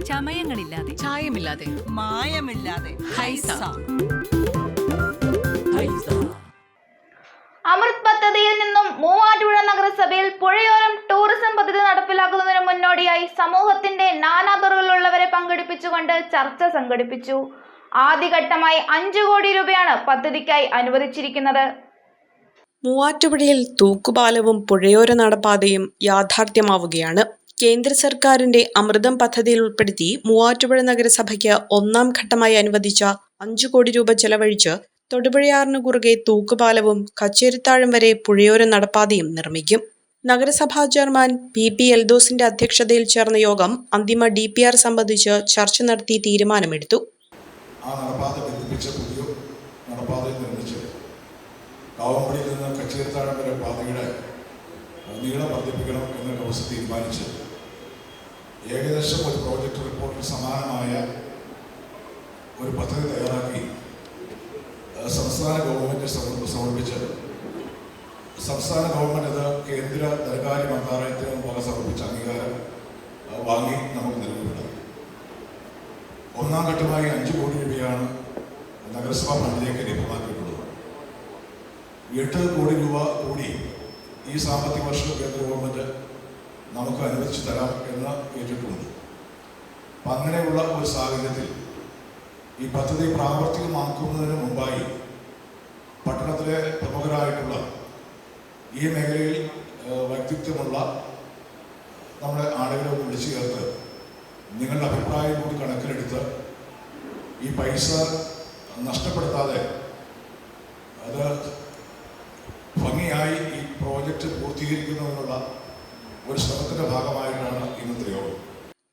ചമയങ്ങളില്ലാതെ, ചായമില്ലാതെ, മായമില്ലാതെ ഹൈസ. അമൃത് പദ്ധതിയിൽ നിന്നും മൂവാറ്റുപുഴ നഗരസഭയിൽ പുഴയോരം ടൂറിസം പദ്ധതി നടപ്പിലാക്കുന്നതിന് മുന്നോടിയായി സമൂഹത്തിന്റെ നാനാതുറകളിലുള്ളവരെ പങ്കെടുപ്പിച്ചുകൊണ്ട് ചർച്ച സംഘടിപ്പിച്ചു. ആദ്യഘട്ടമായി 5 കോടി രൂപയാണ് പദ്ധതിക്കായി അനുവദിച്ചിരിക്കുന്നത്. മൂവാറ്റുപുഴയിൽ തൂക്കുപാലവും പുഴയോര നടപ്പാതയും യാഥാർത്ഥ്യമാവുകയാണ്. കേന്ദ്ര സർക്കാരിന്റെ അമൃതം പദ്ധതിയിൽ ഉൾപ്പെടുത്തി മൂവാറ്റുപുഴ നഗരസഭയ്ക്ക് 1ാം ഘട്ടമായി അനുവദിച്ച 5 കോടി രൂപ ചെലവഴിച്ച് തൊടുപുഴയാറിന് കുറുകെ തൂക്കുപാലവും കച്ചേരിത്താഴം വരെ പുഴയോര നടപ്പാതയും നിർമ്മിക്കും. നഗരസഭാ ചെയർമാൻ PP എൽദോസിന്റെ അധ്യക്ഷതയിൽ ചേർന്ന യോഗം അന്തിമ DPR സംബന്ധിച്ച് ചർച്ച നടത്തി തീരുമാനമെടുത്തു. ആ നടപ്പാത ബന്ധിപ്പിച്ച പുതിയ നടപ്പാതയിൽ നിർമ്മിച്ച് കാവമ്പടിയിൽ നിന്ന് കച്ചേരിത്താഴം വരെ പാതയുടെ നീളം വർദ്ധിപ്പിക്കണം എന്ന കൗൺസിൽ തീരുമാനിച്ച് ഏകദേശം ഒരു പ്രോജക്റ്റ് റിപ്പോർട്ടിന് സമാനമായ ഒരു പദ്ധതി തയ്യാറാക്കി സംസ്ഥാന ഗവൺമെൻറ് സമർപ്പിച്ച് സംസ്ഥാന ഗവൺമെൻറ് അത് കേന്ദ്ര ധനകാര്യ മന്ത്രാലയത്തിന് മുമ്പാകെ സമർപ്പിച്ച അംഗീകാരം വാങ്ങി നമുക്ക് നൽകപ്പെടുന്നത്. 1ാം ഘട്ടമായി 5 കോടി രൂപയാണ് നഗരസഭാ ഫണ്ടിലേക്ക് ലഭ്യമാക്കിയിട്ടുള്ളത്. 8 കോടി രൂപ കൂടി ഈ സാമ്പത്തിക വർഷം കേന്ദ്ര ഗവൺമെൻറ് നമുക്ക് അനുവദിച്ചു തരാം എന്ന് ഏറ്റിട്ടുണ്ട്. അപ്പം അങ്ങനെയുള്ള ഒരു സാഹചര്യത്തിൽ ഈ പദ്ധതി പ്രാവർത്തികമാക്കുന്നതിന് മുമ്പായി പട്ടണത്തിലെ പ്രമുഖരായിട്ടുള്ള ഈ മേഖലയിൽ വ്യക്തിത്വമുള്ള നമ്മുടെ ആളുകളെ ഒന്ന് വിളിച്ചു ചേർത്ത് നിങ്ങളുടെ അഭിപ്രായം കൂടി കണക്കിലെടുത്ത് ഈ പൈസ നഷ്ടപ്പെടുത്താതെ അത് ഭംഗിയായി ഈ പ്രോജക്റ്റ് പൂർത്തീകരിക്കുന്നതിനുള്ള ഒരു ശ്രമത്തിന്റെ ഭാഗമായിട്ടാണ് ഇന്നത്തെ യോഗം.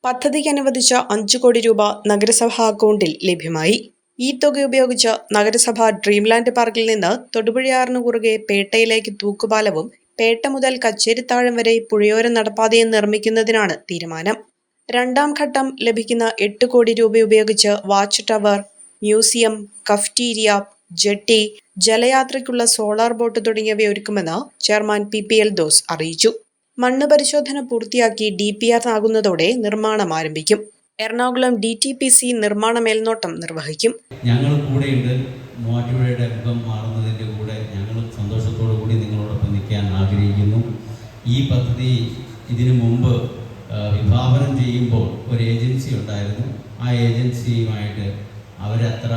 പദ്ധതിക്ക് അനുവദിച്ച 5 കോടി രൂപ നഗരസഭാ അക്കൗണ്ടിൽ ലഭ്യമായി. ഈ തുക ഉപയോഗിച്ച് നഗരസഭ ഡ്രീംലാൻഡ് പാർക്കിൽ നിന്ന് തൊടുപുഴയാറിന് കുറുകെ പേട്ടയിലേക്ക് തൂക്കുപാലവും പേട്ട മുതൽ കച്ചേരിത്താഴം വരെ പുഴയോര നടപ്പാതയും നിർമ്മിക്കുന്നതിനാണ് തീരുമാനം. 2ാം ഘട്ടം ലഭിക്കുന്ന 8 കോടി രൂപ ഉപയോഗിച്ച് watch tower, museum, cafeteria, jetty, ജലയാത്രയ്ക്കുള്ള സോളാർ ബോട്ട് തുടങ്ങിയവ ഒരുക്കുമെന്ന് ചെയർമാൻ PP എൽദോസ് അറിയിച്ചു. മണ്ണ് പരിശോധന പൂർത്തിയാക്കി DPR ആകുന്നതോടെ നിർമ്മാണം ആരംഭിക്കും. എറണാകുളം DTPC നിർമ്മാണ മേൽനോട്ടം നിർവഹിക്കും. ഞങ്ങൾ കൂടെയുണ്ട്. മൂവാറ്റുപുഴയുടെ മുഖം മാറുന്നതിൻ്റെ കൂടെ ഞങ്ങളും സന്തോഷത്തോടു കൂടി നിങ്ങളോടൊപ്പം നിൽക്കാൻ ആഗ്രഹിക്കുന്നു. ഈ പദ്ധതി ഇതിനു മുമ്പ് വിഭാവനം ചെയ്യുമ്പോൾ ഒരു ഏജൻസി ഉണ്ടായിരുന്നു. ആ ഏജൻസിയുമായിട്ട് അവരത്ര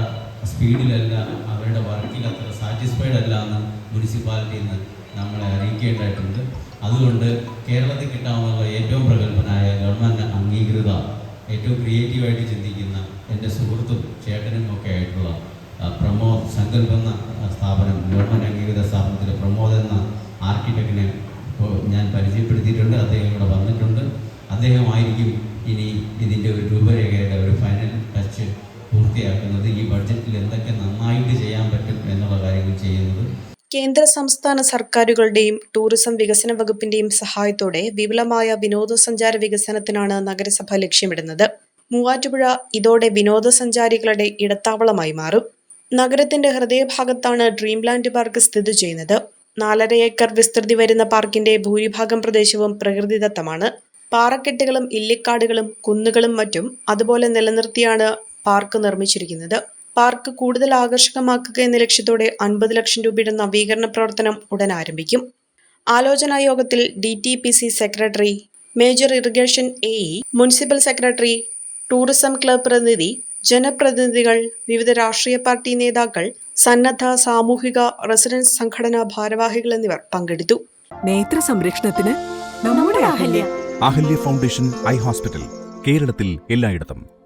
സ്പീഡിലല്ല, അവരുടെ വർക്കിൽ അത്ര സാറ്റിസ്ഫൈഡ് അല്ല എന്ന് മുനിസിപ്പാലിറ്റിയിൽ നിന്ന് നമ്മളെ അറിയിക്കേണ്ടതായിട്ടുണ്ട്. അതുകൊണ്ട് കേരളത്തിൽ കിട്ടാവുന്ന ഏറ്റവും പ്രഗത്ഭനായ ഗവൺമെൻറ് അംഗീകൃത ഏറ്റവും ക്രിയേറ്റീവായിട്ട് ചിന്തിക്കുന്ന എൻ്റെ സുഹൃത്തും ചേട്ടനും ഒക്കെ ആയിട്ടുള്ള പ്രമോദ് സങ്കൽപ് എന്ന സ്ഥാപനം, ഗവൺമെൻറ് അംഗീകൃത സ്ഥാപനത്തിലെ പ്രമോദ് എന്ന ആർക്കിടെക്റ്റിനെ ഞാൻ പരിചയപ്പെടുത്തിയിട്ടുണ്ട്. അദ്ദേഹം ഇവിടെ വന്നിട്ടുണ്ട്. അദ്ദേഹമായിരിക്കും ഇനി ഇതിൻ്റെ ഒരു രൂപരേഖയുടെ ഒരു ഫൈനൽ ടച്ച് പൂർത്തിയാക്കുന്നത്. ഈ ബഡ്ജറ്റിൽ എന്തൊക്കെ നന്നായിട്ട് ചെയ്യാൻ പറ്റും എന്നുള്ള കാര്യങ്ങൾ ചെയ്യുന്നത്. കേന്ദ്ര സംസ്ഥാന സർക്കാരുകളുടെയും ടൂറിസം വികസന വകുപ്പിന്റെയും സഹായത്തോടെ വിപുലമായ വിനോദസഞ്ചാര വികസനത്തിനാണ് നഗരസഭ ലക്ഷ്യമിടുന്നത്. മൂവാറ്റുപുഴ ഇതോടെ വിനോദസഞ്ചാരികളുടെ ഇടത്താവളമായി മാറും. നഗരത്തിന്റെ ഹൃദയഭാഗത്താണ് ഡ്രീംലാൻഡ് പാർക്ക് സ്ഥിതി ചെയ്യുന്നത്. 4.5 ഏക്കർ വിസ്തൃതി വരുന്ന പാർക്കിന്റെ ഭൂരിഭാഗം പ്രദേശവും പ്രകൃതിദത്തമാണ്. പാറക്കെട്ടുകളും ഇല്ലിക്കാടുകളും കുന്നുകളും മറ്റും അതുപോലെ നിലനിർത്തിയാണ് പാർക്ക് നിർമ്മിച്ചിരിക്കുന്നത്. പാർക്ക് കൂടുതൽ ആകർഷകമാക്കുക എന്ന ലക്ഷ്യത്തോടെ 50 ലക്ഷം രൂപയുടെ നവീകരണ പ്രവർത്തനം ഉടൻ ആരംഭിക്കും. ആലോചനാ യോഗത്തിൽ DTPC secretary, major irrigation AE, municipal secretary, tourism club പ്രതിനിധി, ജനപ്രതിനിധികൾ, വിവിധ രാഷ്ട്രീയ പാർട്ടി നേതാക്കൾ, സന്നദ്ധ സാമൂഹിക റെസിഡൻസ് സംഘടനാ ഭാരവാഹികൾ എന്നിവർ പങ്കെടുത്തു. നേത്ര സംരക്ഷണത്തിന് നമ്മുടെ അഹല്യ ഫൗണ്ടേഷൻ ഐ ഹോസ്പിറ്റൽ, കേരളത്തിൽ എല്ലായിടത്തും.